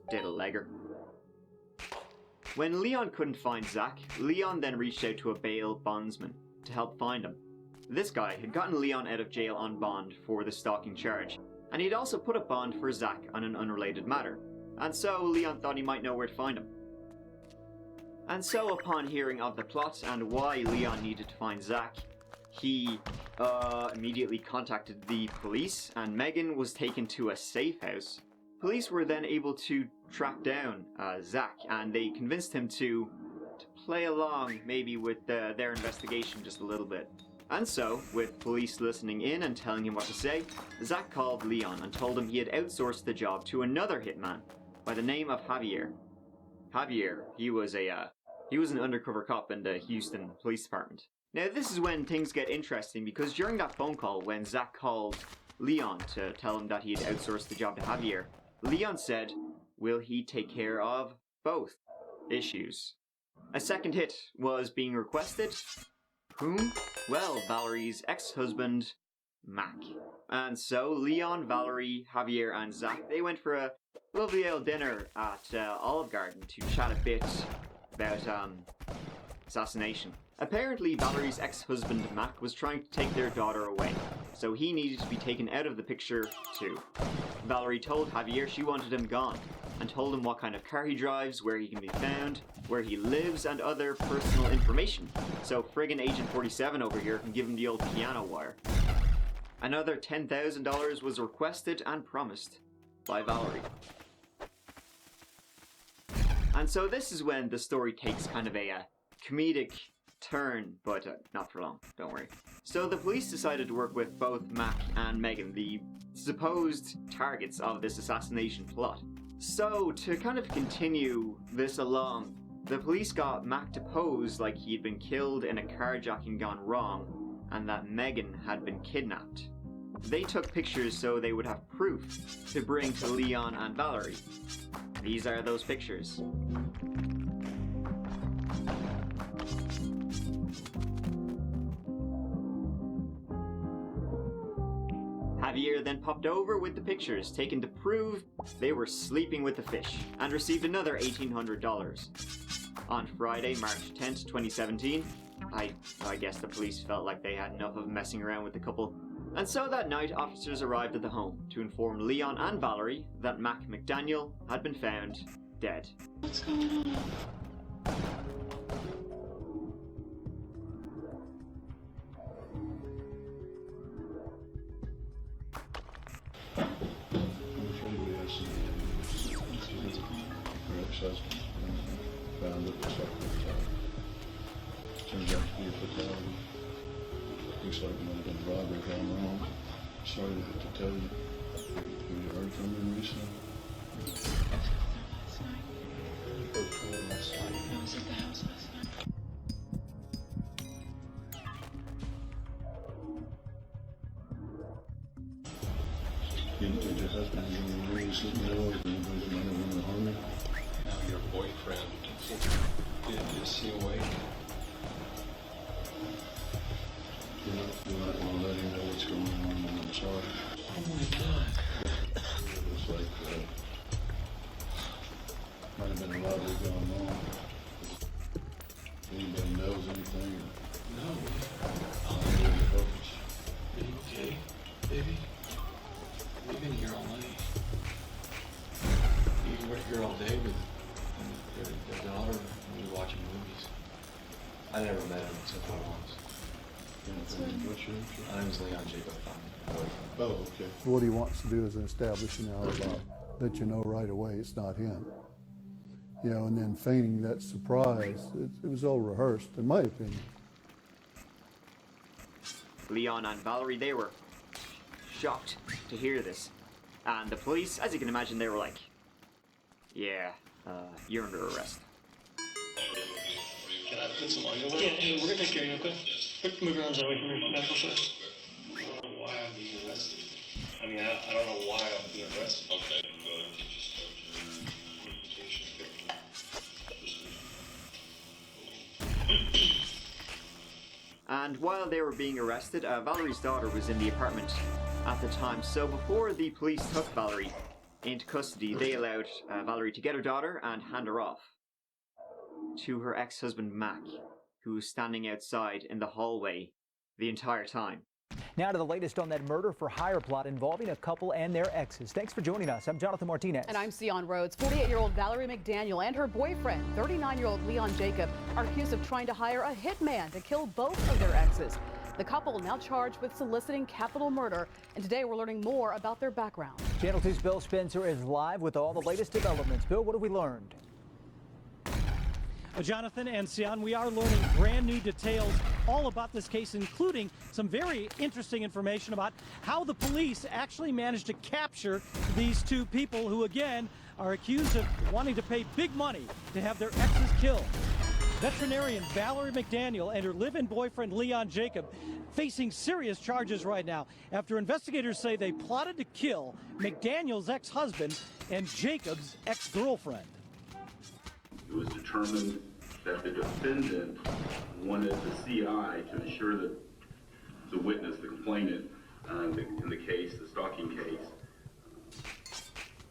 Diddle legger. When Leon couldn't find Zach, Leon then reached out to a bail bondsman to help find him. This guy had gotten Leon out of jail on bond for the stalking charge, and he'd also put a bond for Zach on an unrelated matter, and so Leon thought he might know where to find him. And so upon hearing of the plot and why Leon needed to find Zach, he immediately contacted the police, and Megan was taken to a safe house. Police were then able to track down Zach, and they convinced him to play along maybe with their investigation just a little bit. And so, with police listening in and telling him what to say, Zach called Leon and told him he had outsourced the job to another hitman by the name of Javier. Javier, he was an undercover cop in the Houston Police Department. Now this is when things get interesting, because during that phone call when Zach called Leon to tell him that he had outsourced the job to Javier, Leon said, will he take care of both issues? A second hit was being requested. Whom? Well, Valerie's ex-husband, Mac. And so Leon, Valerie, Javier and Zach, they went for a lovely old dinner at Olive Garden to chat a bit about assassination. Apparently Valerie's ex-husband Mac was trying to take their daughter away, so he needed to be taken out of the picture too. Valerie told Javier she wanted him gone, and told him what kind of car he drives, where he can be found, where he lives, and other personal information, so friggin' Agent 47 over here can give him the old piano wire. Another $10,000 was requested and promised by Valerie. And so this is when the story takes kind of a comedic turn, but not for long, don't worry. So the police decided to work with both Mac and Megan, the supposed targets of this assassination plot. So to kind of continue this along, the police got Mac to pose like he'd been killed in a carjacking gone wrong, and that Megan had been kidnapped. They took pictures so they would have proof to bring to Leon and Valerie. These are those pictures. Javier then popped over with the pictures taken to prove they were sleeping with the fish, and received another $1,800. On Friday, March 10th, 2017, I guess the police felt like they had enough of messing around with the couple. And so that night, officers arrived at the home to inform Leon and Valerie that Mac McDaniel had been found dead. What's going on? Found it, looks like turns out to be a fatality. Looks like it might have been a robbery gone wrong. Sorry to have to tell you. Have you heard from him recently? Last night. Heard from him last night. I was at the house last night. Did your husband really sleep in the door? Did anybody's money want to harm you? Now your boyfriend is he awake? You might want to let him know what's going on. I'm sorry. Oh my God. It was like, might have been a robbery gone wrong. Anybody knows anything? No. Are you okay, baby? We've been here all night. You were here all day with their daughter and we were watching movies. I never met him except for once. What's your name? My name's Leon Jacob. Oh, okay. What he wants to do is establish an alibi, that you know right away it's not him. You know, and then feigning that surprise, it was all rehearsed, in my opinion. Leon and Valerie, they were shocked to hear this. And the police, as you can imagine, they were like, yeah, you're under arrest. Can I put some on your way? Yeah, we're gonna take care of you, okay? Move your arms away from your back real fast. I don't know why I'm being arrested. I mean, I don't know why I'm being arrested. Okay, but just And while they were being arrested, Valerie's daughter was in the apartment at the time. So before the police took Valerie into custody, they allowed Valerie to get her daughter and hand her off to her ex-husband Mac, who was standing outside in the hallway the entire time. Now to the latest on that murder-for-hire plot involving a couple and their exes. Thanks for joining us. I'm Jonathan Martinez. And I'm Sion Rhodes. 48-year-old Valerie McDaniel and her boyfriend, 39-year-old Leon Jacob, are accused of trying to hire a hitman to kill both of their exes. The couple now charged with soliciting capital murder, and today we're learning more about their background. Channel 2's Bill Spencer is live with all the latest developments. Bill, what have we learned? Jonathan and Sion, we are learning brand new details all about this case, including some very interesting information about how the police actually managed to capture these two people who, again, are accused of wanting to pay big money to have their exes killed. Veterinarian Valerie McDaniel and her live-in boyfriend Leon Jacob facing serious charges right now after investigators say they plotted to kill McDaniel's ex-husband and Jacob's ex-girlfriend. It was determined that the defendant wanted the CI to ensure that the witness, the complainant in the case, the stalking case,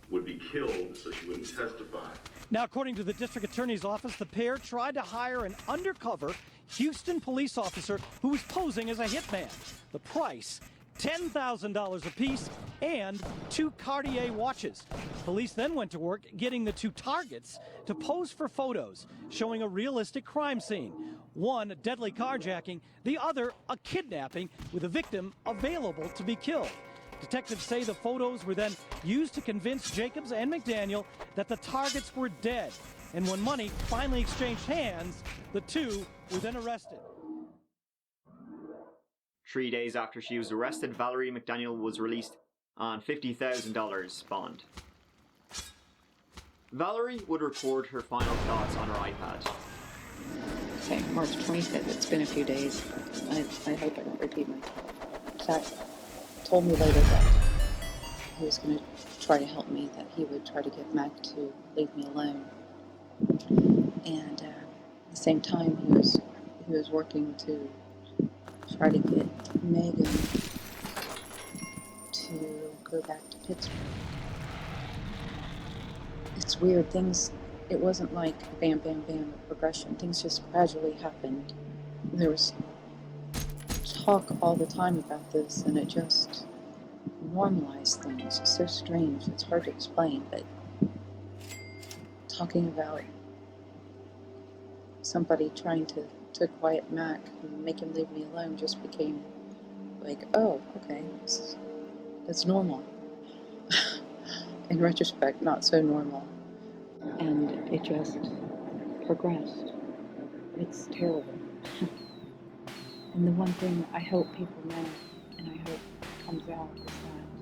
would be killed so she wouldn't testify. Now, according to the district attorney's office, the pair tried to hire an undercover Houston police officer who was posing as a hitman. The price, $10,000 apiece and 2 Cartier watches. Police then went to work getting the two targets to pose for photos showing a realistic crime scene. One, a deadly carjacking, the other, a kidnapping with a victim available to be killed. Detectives say the photos were then used to convince Jacobs and McDaniel that the targets were dead. And when money finally exchanged hands, the two were then arrested. 3 days after she was arrested, Valerie McDaniel was released on $50,000 bond. Valerie would record her final thoughts on her iPad. Okay, March 25th, it's been a few days. I hope I don't repeat myself. Zach told me later that he was going to try to help me, that he would try to get Mac to leave me alone. And at the same time, he was working to try to get Megan to go back to Pittsburgh. It's weird, it wasn't like bam, bam, bam, a progression. Things just gradually happened. There was talk all the time about this, and it just normalized things. It's so strange, it's hard to explain, but talking about somebody trying to quiet Mac and make him leave me alone just became like, oh, okay, that's normal. In retrospect, not so normal. And it just progressed. It's terrible. And the one thing I hope people know, and I hope comes out, is that